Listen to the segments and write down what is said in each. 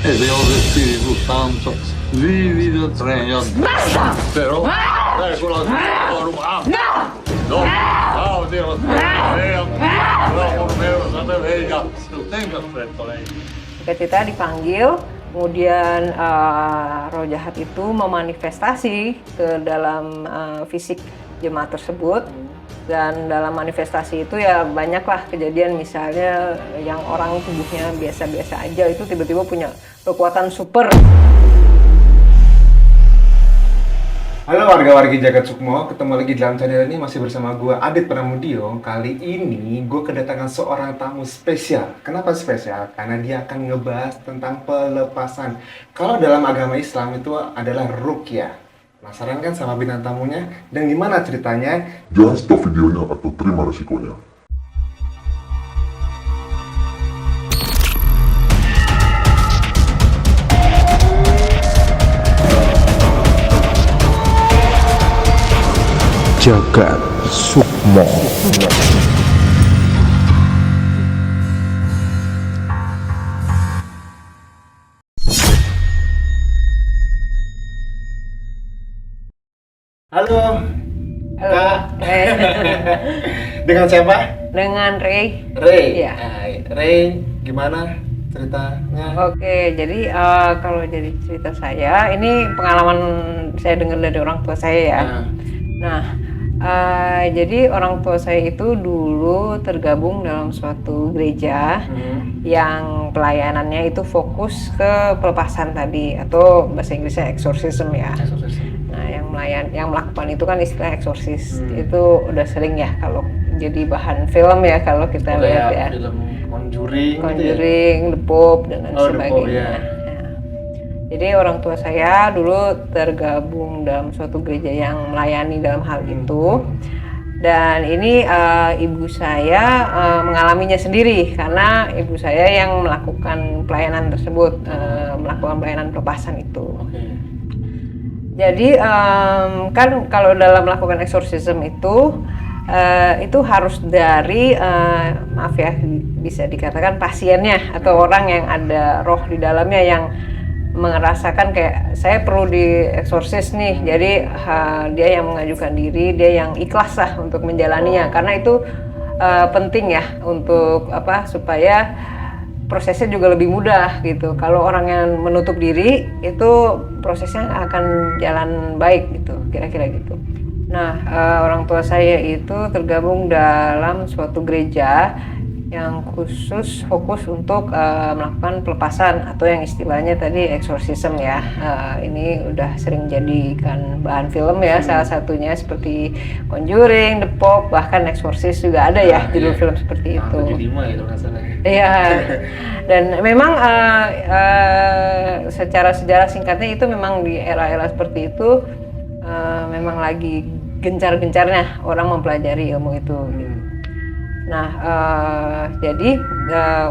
ed è lo Spirito Santo, vivido treno. Basta! Però, ecco la no, ciao, Dio, tenga stretto lei. Kita dipanggil, kemudian roh jahat itu memanifestasi ke dalam fisik jemaat tersebut. Dan dalam manifestasi itu ya banyaklah kejadian, misalnya yang orang tubuhnya biasa-biasa aja itu tiba-tiba punya kekuatan super. Halo warga-wargi Jagat Sukmo, ketemu lagi dalam channel ini masih bersama gue Adit Pramudio. Kali ini gue kedatangan seorang tamu spesial. Kenapa spesial? Karena dia akan ngebahas tentang pelepasan. Kalau dalam agama Islam itu adalah ruqyah. Penasaran kan sama bintang tamunya? Dan gimana ceritanya? Jangan stop videonya atau terima resikonya. Jagat Sukmo. Halo, Halo. Kak. Dengan siapa? Dengan Ray. Ray. Iya. Ray, gimana ceritanya? Oke, jadi kalau jadi cerita saya, ini pengalaman saya dengar dari orang tua saya ya. Nah, jadi orang tua saya itu dulu tergabung dalam suatu gereja yang pelayanannya itu fokus ke pelepasan tadi, atau bahasa Inggrisnya exorcism ya. Nah, yang melakukan itu kan istilah eksorsis. Itu udah sering ya kalau jadi bahan film ya kalau kita lihat ya. Film Conjuring, The Pope dan lain The Pope, sebagainya. ya. Ya. Jadi orang tua saya dulu tergabung dalam suatu gereja yang melayani dalam hal itu. Dan ini ibu saya mengalaminya sendiri karena ibu saya yang melakukan pelayanan tersebut, melakukan pelayanan pelepasan itu. Jadi kan kalau dalam melakukan eksorsisme itu harus dari maaf ya, bisa dikatakan pasiennya atau orang yang ada roh di dalamnya yang merasakan kayak saya perlu dieksorsis nih. Jadi dia yang mengajukan diri, dia yang ikhlas lah untuk menjalaninya, karena itu penting ya untuk supaya prosesnya juga lebih mudah gitu. Kalau orang yang menutup diri itu prosesnya akan jalan baik gitu, kira-kira gitu. Nah, orang tua saya itu tergabung dalam suatu gereja yang khusus fokus untuk melakukan pelepasan atau yang istilahnya tadi exorcism ya. Ini udah sering jadikan bahan film ya, salah satunya seperti Conjuring, The Pope, bahkan Exorcist juga ada ya judul film seperti itu. 75 ya kalau nggak salah. Iya, dan memang secara sejarah singkatnya itu memang di era-era seperti itu memang lagi gencar-gencarnya orang mempelajari ilmu itu. Nah, jadi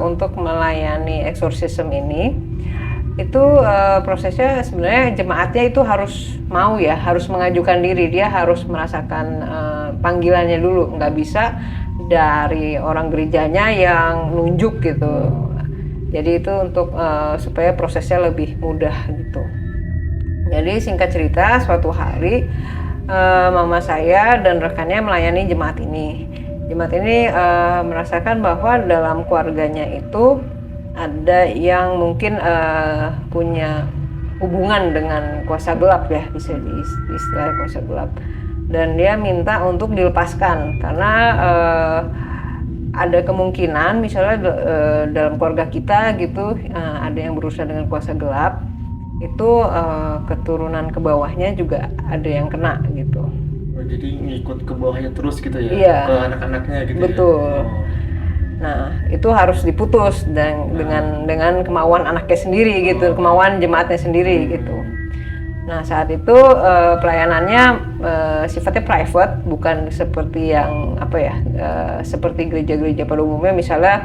untuk melayani eksorsisme ini itu prosesnya sebenarnya jemaatnya itu harus mau ya, harus mengajukan diri, dia harus merasakan panggilannya dulu, nggak bisa dari orang gerejanya yang nunjuk gitu. Jadi itu untuk supaya prosesnya lebih mudah gitu. Jadi singkat cerita, suatu hari mama saya dan rekannya melayani jemaat ini. Jemaat ini merasakan bahwa dalam keluarganya itu ada yang mungkin punya hubungan dengan kuasa gelap ya, bisa diistilah kuasa gelap. Dan dia minta untuk dilepaskan karena ada kemungkinan misalnya dalam keluarga kita gitu ada yang berurusan dengan kuasa gelap, itu keturunan ke bawahnya juga ada yang kena gitu. Jadi ngikut ke bawahnya terus gitu ya, iya, ke anak-anaknya gitu. Betul. Ya? Nah, itu harus diputus dengan kemauan anaknya sendiri gitu, kemauan jemaatnya sendiri gitu. Nah, saat itu pelayanannya sifatnya private, bukan seperti yang seperti gereja-gereja pada umumnya, misalnya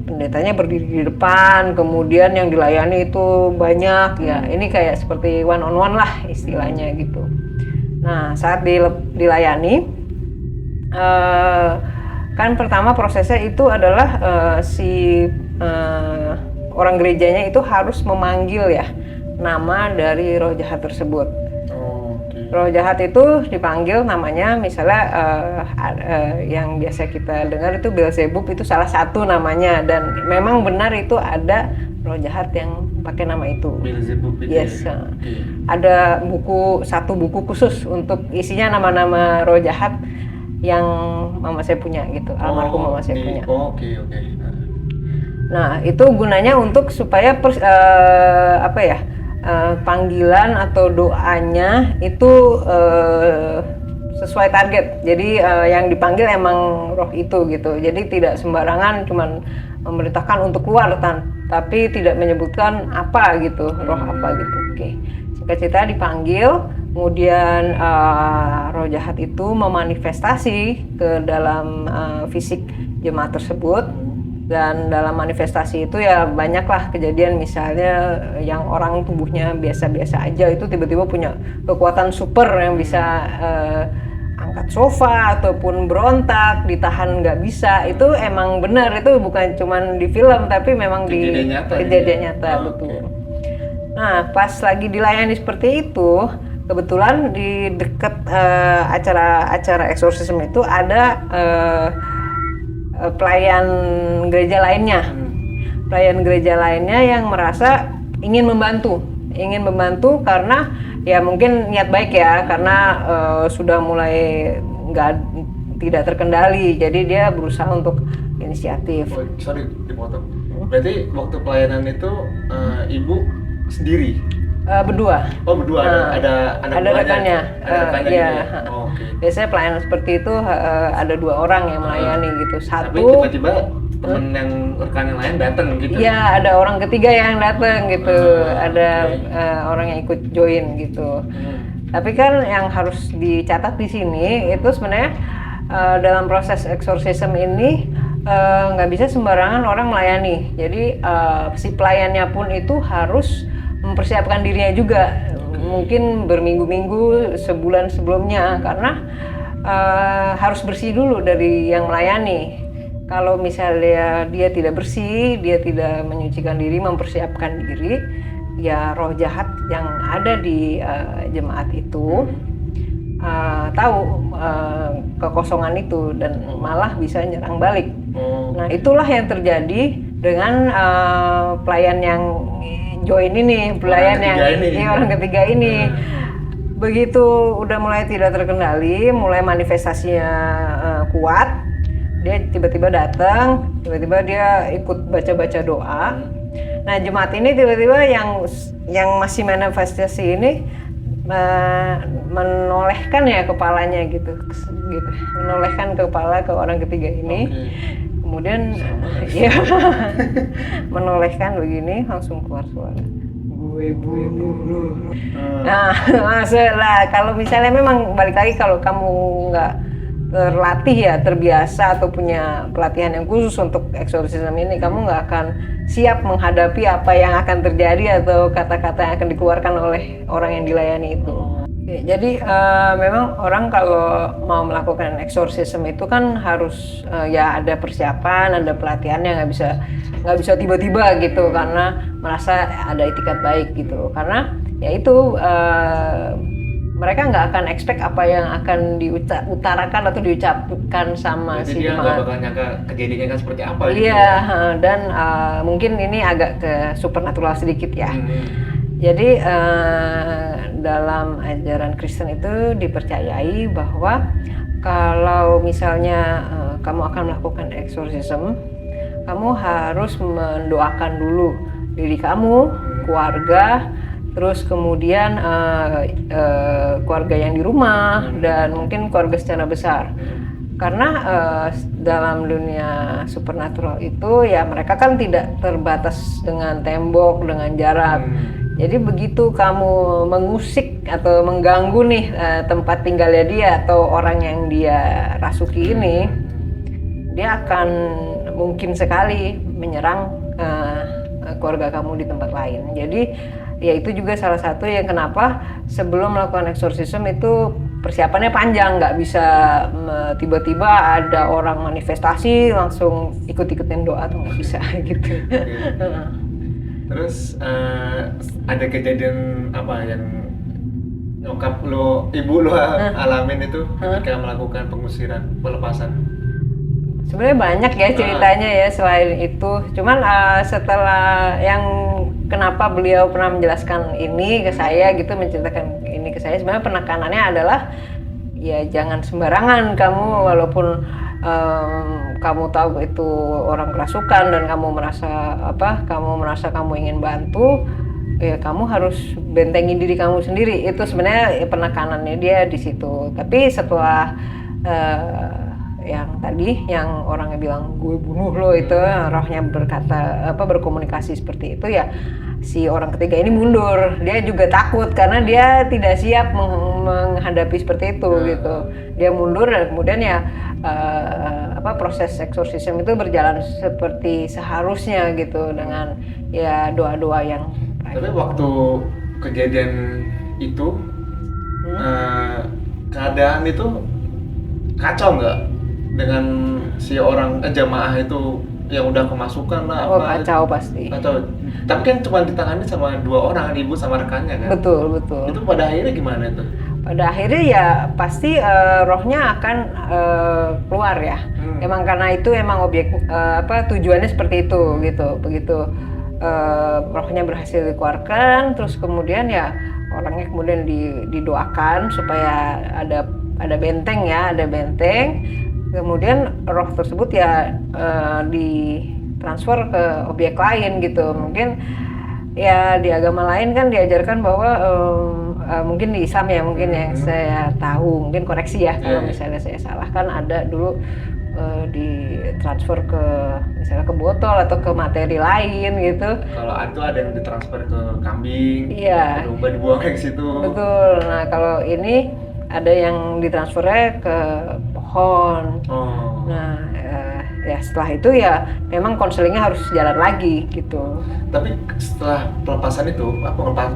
pendetanya berdiri di depan, kemudian yang dilayani itu banyak ya. Ini kayak seperti one on one lah istilahnya gitu. Nah, saat dilayani kan pertama prosesnya itu adalah si orang gerejanya itu harus memanggil ya nama dari roh jahat tersebut. Roh jahat itu dipanggil namanya, misalnya yang biasa kita dengar itu Beelzebub, itu salah satu namanya, dan memang benar itu ada roh jahat yang pakai nama itu. Beelzebub itu. Yes. Ada satu buku khusus untuk isinya nama-nama roh jahat yang mama saya punya gitu, almarhum mama saya punya. Oke. Nah, itu gunanya untuk supaya panggilan atau doanya itu sesuai target. Jadi yang dipanggil emang roh itu gitu. Jadi tidak sembarangan cuman memerintahkan untuk keluar, tapi tidak menyebutkan apa gitu, roh apa gitu. Oke. Singkat cerita dipanggil, kemudian roh jahat itu memanifestasi ke dalam fisik jemaat tersebut. Dan dalam manifestasi itu ya banyaklah kejadian, misalnya yang orang tubuhnya biasa-biasa aja itu tiba-tiba punya kekuatan super yang bisa angkat sofa ataupun berontak, ditahan nggak bisa. Itu emang benar, itu bukan cuman di film tapi memang kejadian nyata betul. Nah, pas lagi dilayani seperti itu, kebetulan di dekat acara eksorsisme itu ada pelayan gereja lainnya yang merasa ingin membantu karena ya mungkin niat baik ya, karena sudah mulai tidak terkendali, jadi dia berusaha untuk inisiatif. Sorry dipotong. Berarti waktu pelayanan itu ibu sendiri? Berdua. Berdua, ada rekannya. Iya. Biasanya pelayanan seperti itu ada 2 orang yang melayani gitu. Tapi tiba-tiba temen yang rekan yang lain datang gitu. Iya, ada orang ketiga yang datang gitu. Ada orang yang ikut join gitu. Tapi kan yang harus dicatat di sini itu sebenarnya dalam proses eksorsisme ini nggak bisa sembarangan orang melayani. Jadi si pelayannya pun itu harus mempersiapkan dirinya juga, mungkin berminggu-minggu, sebulan sebelumnya, karena harus bersih dulu dari yang melayani. Kalau misalnya dia tidak bersih, dia tidak menyucikan diri, mempersiapkan diri, ya roh jahat yang ada di jemaat itu tahu kekosongan itu dan malah bisa nyerang balik. Nah, itulah yang terjadi dengan pelayan yang join ini, orang ketiga ini. Begitu udah mulai tidak terkendali, mulai manifestasinya kuat, dia tiba-tiba datang, tiba-tiba dia ikut baca-baca doa. Nah, jemaat ini tiba-tiba yang masih manifestasi ini menolehkan ya kepalanya gitu, menolehkan kepala ke orang ketiga ini. Kemudian ya menolehkan begini, langsung keluar suara, gue bunuh. Nah, maksudnya kalau misalnya memang balik lagi, kalau kamu nggak terlatih ya, terbiasa atau punya pelatihan yang khusus untuk eksorsisme ini, kamu nggak akan siap menghadapi apa yang akan terjadi atau kata-kata yang akan dikeluarkan oleh orang yang dilayani itu. Jadi memang orang kalau mau melakukan eksorsisme itu kan harus ya ada persiapan, ada pelatihannya, nggak bisa tiba-tiba gitu karena merasa ada itikat baik gitu. Karena ya itu mereka nggak akan expect apa yang akan diutarakan atau diucapkan sama jadi si dia jemaat. nggak bakal nyangka kejadiannya kan seperti apa gitu. Iya, dan mungkin ini agak ke supernatural sedikit ya. Jadi dalam ajaran Kristen itu dipercayai bahwa kalau misalnya kamu akan melakukan eksorsisme, kamu harus mendoakan dulu diri kamu, keluarga, terus kemudian keluarga yang di rumah, dan mungkin keluarga secara besar. Karena dalam dunia supernatural itu ya mereka kan tidak terbatas dengan tembok, dengan jarak. Jadi begitu kamu mengusik atau mengganggu nih tempat tinggalnya dia atau orang yang dia rasuki ini, dia akan mungkin sekali menyerang keluarga kamu di tempat lain. Jadi ya itu juga salah satu yang kenapa sebelum melakukan eksorsisme itu persiapannya panjang, nggak bisa tiba-tiba ada orang manifestasi langsung ikut-ikutin doa tuh nggak bisa gitu. Terus ada kejadian apa yang nyokap lo, ibu lo alamin itu ketika melakukan pengusiran, pelepasan? Sebenarnya banyak ya ceritanya ya selain itu. Cuman setelah yang kenapa beliau pernah menjelaskan ini ke saya gitu, menceritakan ini ke saya, sebenarnya penekanannya adalah ya jangan sembarangan kamu, walaupun kamu tahu itu orang kerasukan dan kamu merasa kamu ingin bantu, ya kamu harus bentengi diri kamu sendiri. Itu sebenarnya penekanannya dia di situ. Tapi setelah yang tadi yang orangnya bilang gue bunuh lo, itu rohnya berkomunikasi seperti itu, ya si orang ketiga ini mundur. Dia juga takut karena dia tidak siap menghadapi seperti itu gitu. Dia mundur dan kemudian ya proses eksorsisme itu berjalan seperti seharusnya gitu, dengan ya doa-doa yang Tapi waktu kejadian itu keadaan itu kacau nggak dengan si orang jamaah itu yang udah kemasukan lah? Oh, kacau pasti. Kacau. Tapi kan cuma ditangani sama 2 orang, ibu sama rekannya kan? Betul. Itu pada akhirnya gimana itu? Pada akhirnya ya pasti rohnya akan keluar ya. Emang karena itu emang tujuannya seperti itu gitu. Begitu rohnya berhasil dikeluarkan, terus kemudian ya orangnya kemudian didoakan supaya ada benteng ya, ada benteng. Kemudian roh tersebut ya ditransfer ke objek lain gitu. Mungkin ya di agama lain kan diajarkan bahwa mungkin di Islam ya, mungkin yang saya tahu, mungkin koreksi ya kalau misalnya saya salah, kan ada dulu ditransfer ke misalnya ke botol atau ke materi lain gitu. Kalau itu ada yang ditransfer ke kambing, iya, domba dibuang ke situ. Betul. Nah kalau ini ada yang ditransfernya ke pohon. Nah ya setelah itu ya memang konselingnya harus jalan lagi gitu. Tapi setelah pelepasan itu,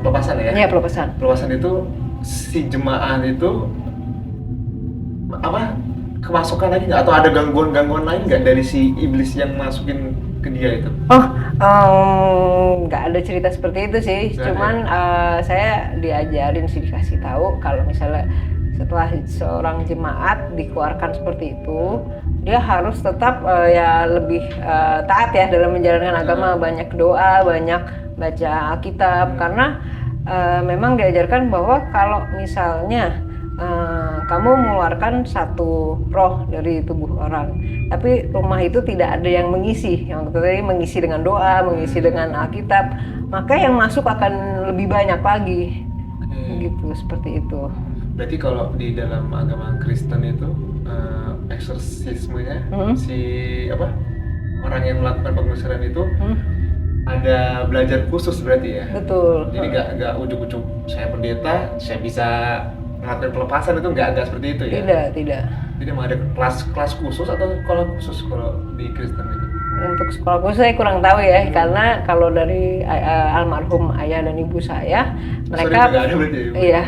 pelepasan ya? Iya, pelepasan. Pelepasan itu si jemaah itu kemasukan lagi nggak, atau ada gangguan lain nggak dari si iblis yang masukin ke dia itu? Nggak ada cerita seperti itu sih. Cuman saya diajarin sih, dikasih tahu kalau misalnya setelah seorang jemaat dikeluarkan seperti itu, dia harus tetap ya lebih taat ya dalam menjalankan agama, banyak doa, banyak baca Alkitab, karena memang diajarkan bahwa kalau misalnya kamu mengeluarkan satu roh dari tubuh orang, tapi rumah itu tidak ada yang mengisi, yang tadi mengisi dengan doa, mengisi dengan Alkitab, maka yang masuk akan lebih banyak lagi. Gitu, seperti itu. Berarti kalau di dalam agama Kristen itu eksorsismenya si orang yang melakukan pengusiran itu ada belajar khusus berarti ya? Betul. Jadi nggak ujuk-ujuk saya pendeta, saya bisa melakukan pelepasan, itu nggak seperti itu ya? Tidak. Jadi emang ada kelas khusus atau sekolah khusus kalau di Kristen itu? Untuk sekolah khusus saya kurang tahu ya, karena kalau dari almarhum ayah dan ibu saya, mereka iya,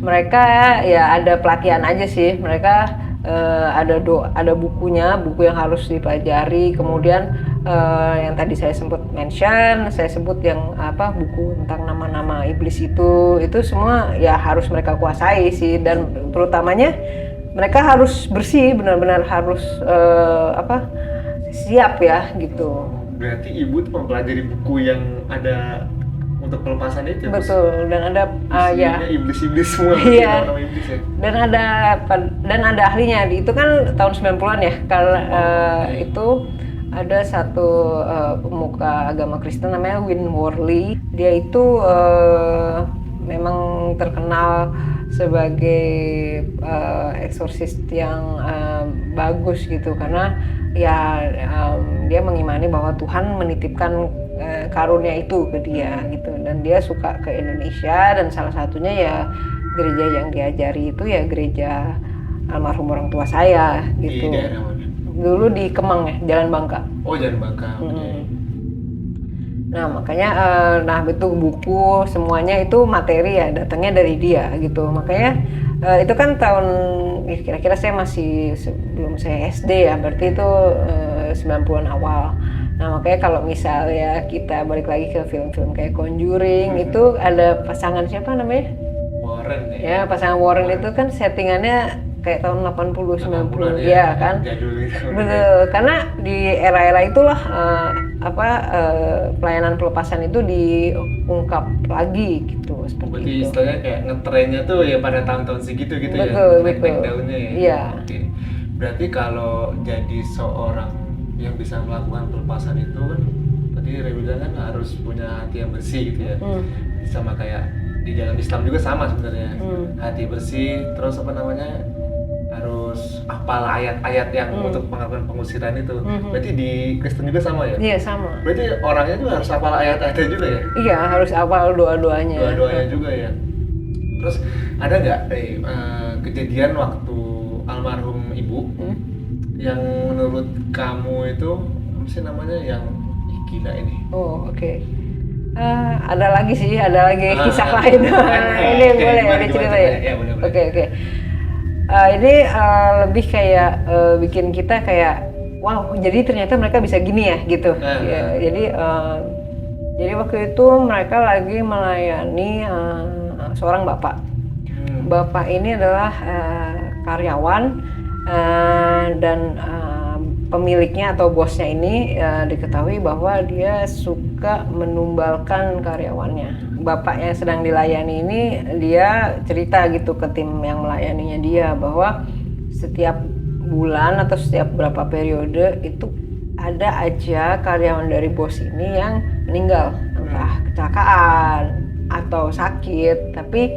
mereka ya ada pelatihan aja sih. Mereka ada bukunya, buku yang harus dipelajari. Kemudian yang tadi saya sebut yang buku tentang nama-nama iblis itu semua ya harus mereka kuasai sih, dan terutamanya mereka harus bersih, benar-benar harus siap ya gitu. Berarti ibu tuh mempelajari buku yang ada untuk pelepasan itu. Betul, dan ada ya iblis-iblis semua. Iya. Iblis ya. Dan ada ahlinya. Itu kan tahun 90-an ya. Kalau itu ada satu pemuka agama Kristen namanya Win Worley. Dia itu memang terkenal sebagai eksorsis yang bagus gitu, karena ya dia mengimani bahwa Tuhan menitipkan karunia itu ke dia gitu, dan dia suka ke Indonesia, dan salah satunya ya gereja yang diajari itu ya gereja almarhum orang tua saya gitu. Di daerah mana? Dulu di Kemang ya, Jalan Bangka. Oh, Jalan Bangka. Nah makanya betul buku semuanya itu materi ya datangnya dari dia gitu. Makanya itu kan tahun kira-kira saya masih sebelum saya SD ya, berarti itu 90-an awal. Nah makanya kalau misalnya kita balik lagi ke film-film kayak Conjuring itu ada pasangan siapa namanya? Warren Ya pasangan Warren itu kan settingannya kayak tahun 80 90 ya kan. Jadul itu. Betul, karena di era-era itulah pelayanan pelepasan itu diungkap lagi gitu seperti Berarti itu. istilahnya kayak ngetrennya tuh ya pada tahun-tahun segitu gitu Betul, ya. Naik betul. daunnya ya. Iya. Oke. Berarti kalau jadi seorang yang bisa melakukan pelepasan itu kan tadi Ray bilang kan harus punya hati yang bersih gitu ya. Sama kayak di dalam Islam juga sama sebenarnya. Hati bersih, terus apa namanya? Harus hafal ayat-ayat yang untuk melakukan pengusiran itu. Berarti di Kristen juga sama ya? Iya sama. Berarti orangnya juga harus hafal ayat-ayatnya juga ya? Iya harus hafal doa-doanya. Dua-duanya juga ya. Terus ada nggak kejadian waktu almarhum ibu yang menurut kamu itu apa sih namanya yang gila ini? Oh oke. Ada lagi sih, ada lagi kisah lain. Ini Oke, boleh gimana, ada cerita gimana? ya? Ya, boleh. Oke. Ini lebih kayak bikin kita kayak wow, jadi ternyata mereka bisa gini ya gitu. Ya, jadi waktu itu mereka lagi melayani seorang bapak. Bapak ini adalah karyawan dan pemiliknya atau bosnya ini diketahui bahwa dia suka menumbalkan karyawannya. Bapak yang sedang dilayani ini dia cerita gitu ke tim yang melayaninya dia bahwa setiap bulan atau setiap berapa periode itu ada aja karyawan dari bos ini yang meninggal, entah kecelakaan atau sakit, tapi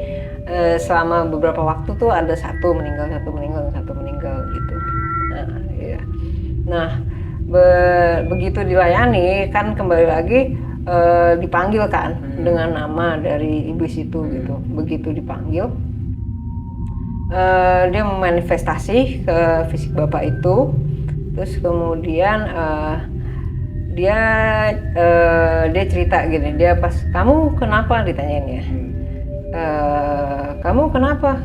selama beberapa waktu tuh ada satu meninggal gitu. Nah, begitu dilayani kan kembali lagi dipanggil kan dengan nama dari iblis itu gitu. Begitu dipanggil, dia memanifestasi ke fisik bapak itu, terus kemudian dia cerita gini, dia pas kamu kenapa ditanyain ya, kamu kenapa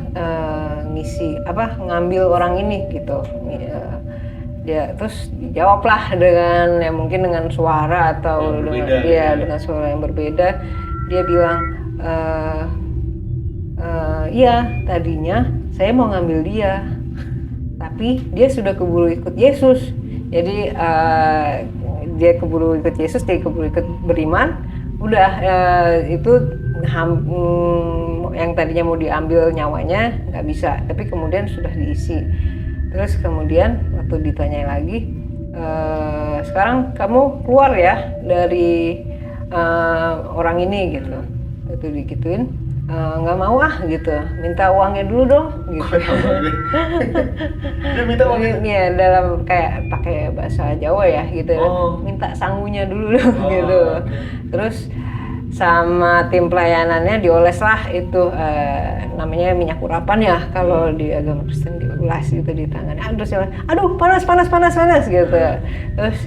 ngambil orang ini gitu. Dia terus dijawablah dengan ya mungkin dengan suara atau dengan suara yang berbeda. Dia bilang iya tadinya saya mau ngambil dia tapi dia sudah keburu ikut Yesus, jadi dia keburu ikut Yesus, dia keburu ikut beriman, udah itu yang tadinya mau diambil nyawanya nggak bisa, tapi kemudian sudah diisi. Terus kemudian waktu ditanya lagi, sekarang kamu keluar ya dari orang ini gitu. Itu digituin, nggak mau gitu, minta uangnya dulu dong gitu. Dia minta uangnya? Iya, dalam kayak pakai bahasa Jawa ya gitu. Minta sangunya dulu dong gitu. Terus sama tim pelayanannya dioleslah itu namanya minyak urapan ya kalau di agama Kristen, diulas gitu di tangannya. Terus aduh panas gitu. Terus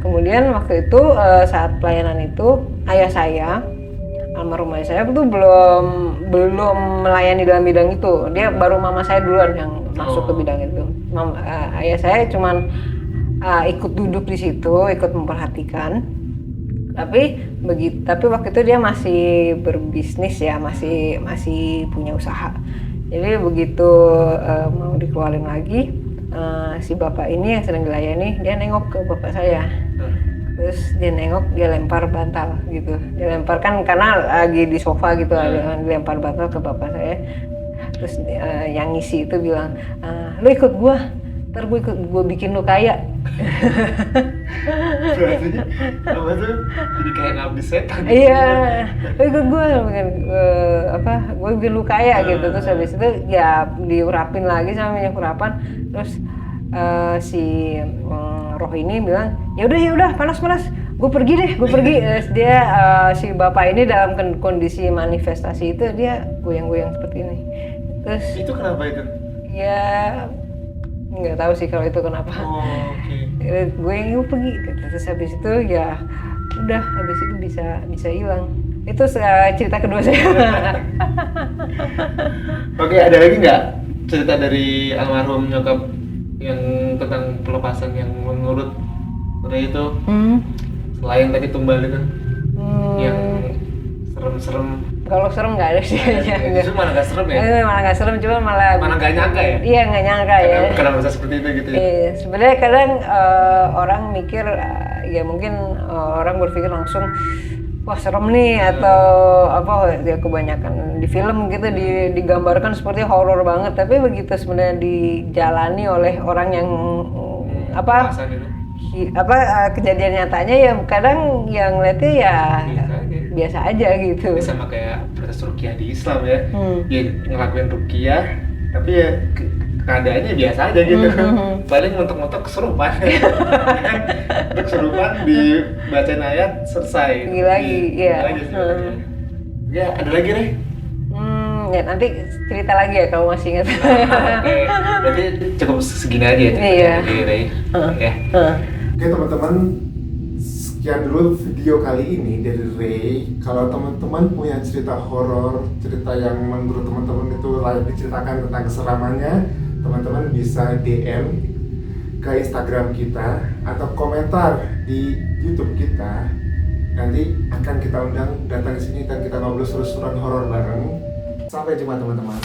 kemudian waktu itu saat pelayanan itu ayah saya, almarhum ayah saya itu belum melayani dalam bidang itu. Dia baru mama saya duluan yang masuk ke bidang itu. Ayah saya cuman ikut duduk di situ, ikut memperhatikan. Tapi waktu itu dia masih berbisnis ya, masih punya usaha. Jadi begitu mau dikeluarin lagi, si bapak ini yang sedang dilayani, dia nengok ke bapak saya. Terus dia nengok, dia lempar bantal gitu. Dia lempar kan karena lagi di sofa gitu, dilempar bantal ke bapak saya. Terus yang ngisi itu bilang, lu ikut gua, ntar gue bikin lu kaya. Berarti apa tuh jadi kayak ngabdi setan. Iya, ikut gue bikin lu kaya gitu. Terus habis itu ya diurapin lagi sama minyak urapan. Terus si roh ini bilang ya udah panas, gue pergi. Terus dia si bapak ini dalam kondisi manifestasi itu dia goyang-goyang seperti ini. Terus itu kenapa itu? Ya nggak tahu sih kalau itu kenapa. Gue yang pergi. Terus habis itu ya udah, habis itu bisa hilang. Itu cerita kedua saya. Oke, ada lagi nggak cerita dari almarhum nyokap yang tentang pelepasan yang menurut Udah itu, selain tadi tumbal itu, yang serem-serem. Kalau serem nggak ada sih kayaknya. Justru malah nggak serem ya? Malah nggak serem, cuma malah Nggak nyangka ya? Iya, nggak nyangka ya. Kenapa bisa seperti itu gitu ya? Iya, sebenarnya kadang orang mikir ya mungkin orang berpikir langsung wah serem nih atau apa ya, kebanyakan di film gitu digambarkan seperti horor banget, tapi begitu sebenarnya dijalani oleh orang yang Perasaan itu. kejadian nyatanya ya kadang yang ngeliatnya ya biasa aja gitu. Sama kayak proses ruqyah di Islam ya. Ya ngelakuin ruqyah tapi ya keadaannya biasa aja gitu. Paling mentok-mentok kesurupan. Untuk kesurupan dibacain ayat selesai. Lagi ya. Ya ada lagi Rey. Ya nanti cerita lagi ya kalau masih ingat. Oke, berarti cukup segini aja ya Iya. dari Rey. Ya. Oke teman-teman, sekian dulu video kali ini dari Rey. Kalau teman-teman punya cerita horor, cerita yang menurut teman-teman itu layak diceritakan tentang keseramannya, teman-teman bisa DM ke Instagram kita atau komentar di YouTube kita. Nanti akan kita undang datang ke sini dan kita ngobrol seru-seruan horor bareng. Sampai jumpa teman-teman.